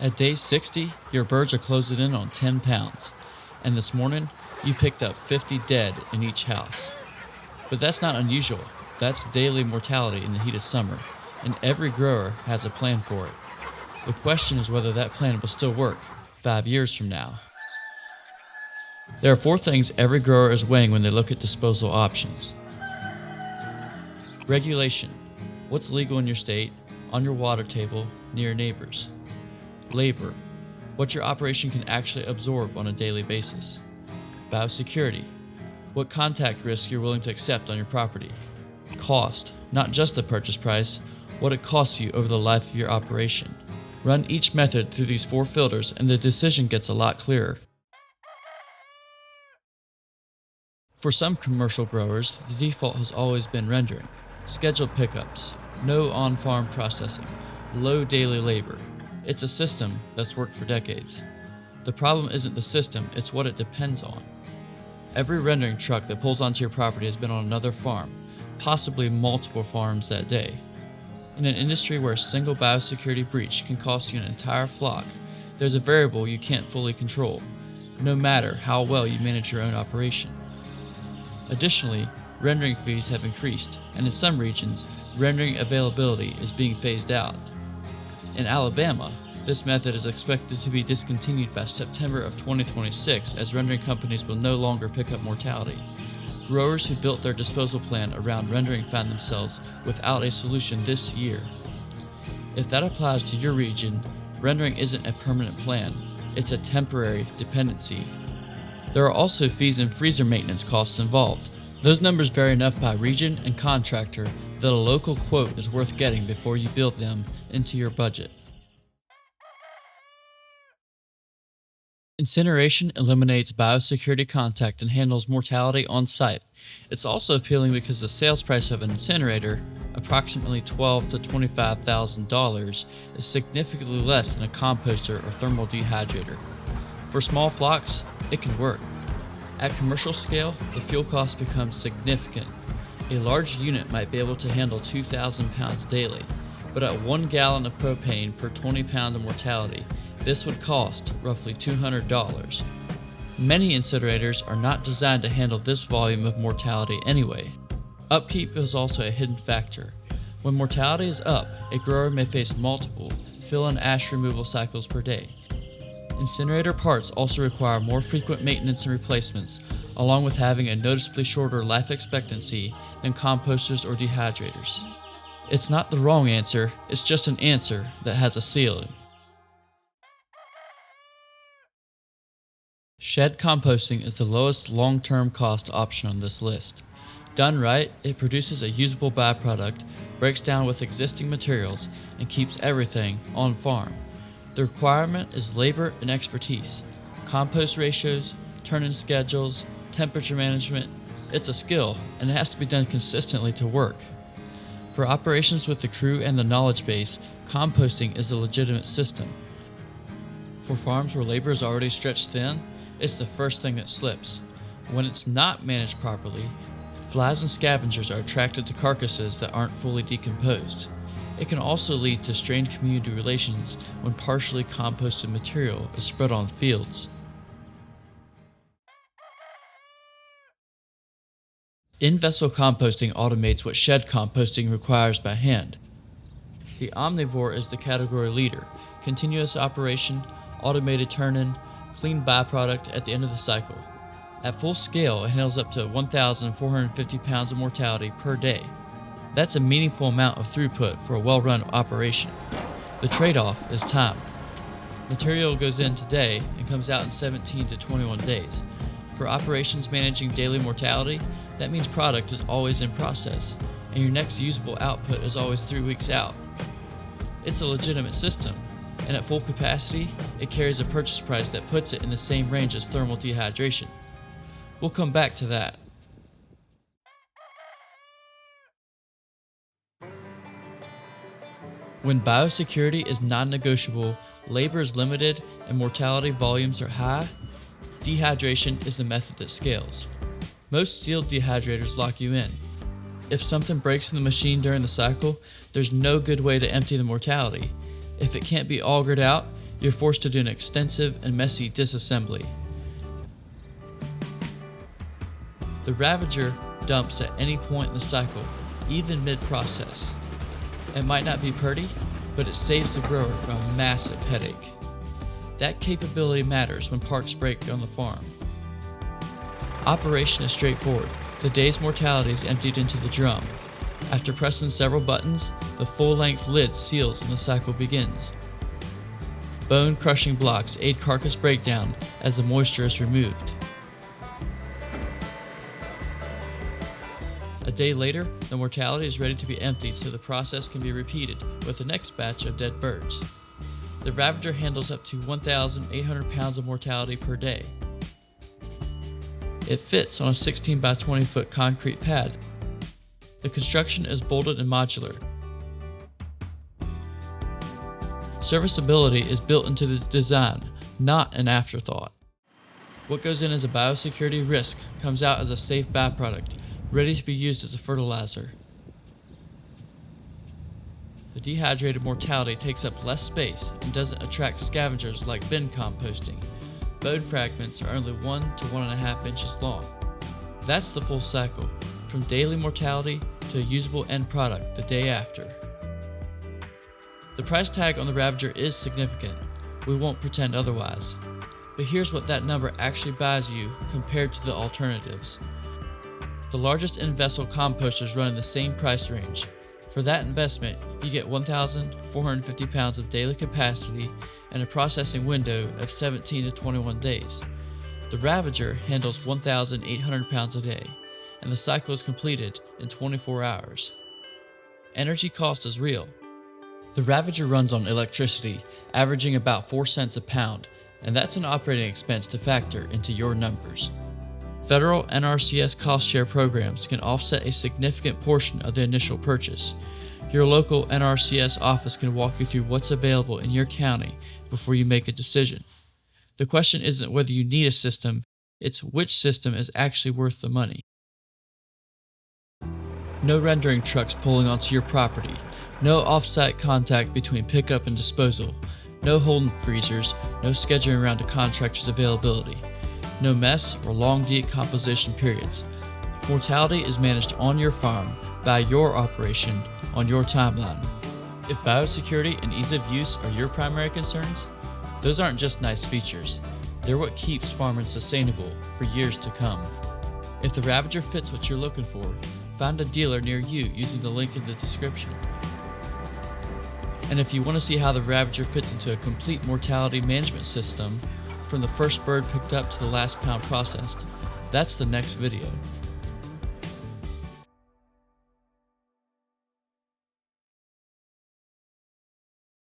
At day 60, your birds are closing in on 10 pounds, and this morning, you picked up 50 dead in each house. But that's not unusual. That's daily mortality in the heat of summer, and every grower has a plan for it. The question is whether that plan will still work 5 years from now. There are 4 things every grower is weighing when they look at disposal options. Regulation. What's legal in your state, on your water table, near your neighbors. Labor. What your operation can actually absorb on a daily basis. Biosecurity. What contact risk you're willing to accept on your property. Cost. Not just the purchase price, what it costs you over the life of your operation. Run each method through these 4 filters and the decision gets a lot clearer. For some commercial growers, the default has always been rendering. Scheduled pickups, no on-farm processing, low daily labor. It's a system that's worked for decades. The problem isn't the system, it's what it depends on. Every rendering truck that pulls onto your property has been on another farm, possibly multiple farms that day. In an industry where a single biosecurity breach can cost you an entire flock, there's a variable you can't fully control, no matter how well you manage your own operation. Additionally, rendering fees have increased, and in some regions, rendering availability is being phased out. In Alabama, this method is expected to be discontinued by September of 2026 as rendering companies will no longer pick up mortality. Growers who built their disposal plan around rendering find themselves without a solution this year. If that applies to your region, rendering isn't a permanent plan, it's a temporary dependency. There are also fees and freezer maintenance costs involved. Those numbers vary enough by region and contractor that a local quote is worth getting before you build them into your budget. Incineration eliminates biosecurity contact and handles mortality on site. It's also appealing because the sales price of an incinerator, approximately $12,000 to $25,000, is significantly less than a composter or thermal dehydrator. For small flocks, it can work. At commercial scale, the fuel cost becomes significant. A large unit might be able to handle 2,000 pounds daily, but at 1 gallon of propane per 20 pounds of mortality, this would cost roughly $200. Many incinerators are not designed to handle this volume of mortality anyway. Upkeep is also a hidden factor. When mortality is up, a grower may face multiple fill and ash removal cycles per day. Incinerator parts also require more frequent maintenance and replacements, along with having a noticeably shorter life expectancy than composters or dehydrators. It's not the wrong answer, it's just an answer that has a ceiling. Shed composting is the lowest long-term cost option on this list. Done right, it produces a usable byproduct, breaks down with existing materials, and keeps everything on farm. The requirement is labor and expertise. Compost ratios, turn-in schedules, temperature management. It's a skill, and it has to be done consistently to work. For operations with the crew and the knowledge base, composting is a legitimate system. For farms where labor is already stretched thin, it's the first thing that slips. When it's not managed properly, flies and scavengers are attracted to carcasses that aren't fully decomposed. It can also lead to strained community relations when partially composted material is spread on fields. In-vessel composting automates what shed composting requires by hand. The Omnivore is the category leader: continuous operation, automated turn-in, clean byproduct at the end of the cycle. At full scale, it handles up to 1,450 pounds of mortality per day. That's a meaningful amount of throughput for a well-run operation. The trade-off is time. Material goes in today and comes out in 17 to 21 days. For operations managing daily mortality, that means product is always in process, and your next usable output is always 3 weeks out. It's a legitimate system, and at full capacity, it carries a purchase price that puts it in the same range as thermal dehydration. We'll come back to that. When biosecurity is non-negotiable, labor is limited, and mortality volumes are high, dehydration is the method that scales. Most sealed dehydrators lock you in. If something breaks in the machine during the cycle, there's no good way to empty the mortality. If it can't be augered out, you're forced to do an extensive and messy disassembly. The Ravager dumps at any point in the cycle, even mid-process. It might not be pretty, but it saves the grower from a massive headache. That capability matters when parks break on the farm. Operation is straightforward. The day's mortality is emptied into the drum. After pressing several buttons, the full-length lid seals and the cycle begins. Bone-crushing blocks aid carcass breakdown as the moisture is removed. A day later, the mortality is ready to be emptied so the process can be repeated with the next batch of dead birds. The Ravager handles up to 1,800 pounds of mortality per day. It fits on a 16 by 20 foot concrete pad. The construction is bolted and modular. Serviceability is built into the design, not an afterthought. What goes in as a biosecurity risk comes out as a safe byproduct, ready to be used as a fertilizer. The dehydrated mortality takes up less space and doesn't attract scavengers like bin composting. Bone fragments are only 1 to 1.5 inches long. That's the full cycle, from daily mortality to a usable end product the day after. The price tag on the Ravager is significant. We won't pretend otherwise. But here's what that number actually buys you compared to the alternatives. The largest in-vessel composters run in the same price range. For that investment, you get 1,450 pounds of daily capacity and a processing window of 17 to 21 days. The Ravager handles 1,800 pounds a day, and the cycle is completed in 24 hours. Energy cost is real. The Ravager runs on electricity, averaging about 4 cents a pound, and that's an operating expense to factor into your numbers. Federal NRCS cost share programs can offset a significant portion of the initial purchase. Your local NRCS office can walk you through what's available in your county before you make a decision. The question isn't whether you need a system, it's which system is actually worth the money. No rendering trucks pulling onto your property, no off-site contact between pickup and disposal, no holding freezers, no scheduling around a contractor's availability. No mess or long decomposition periods. Mortality is managed on your farm, by your operation, on your timeline. If biosecurity and ease of use are your primary concerns, those aren't just nice features. They're what keeps farming sustainable for years to come. If the Ravager fits what you're looking for, find a dealer near you using the link in the description. And if you want to see how the Ravager fits into a complete mortality management system, from the first bird picked up to the last pound processed, that's the next video.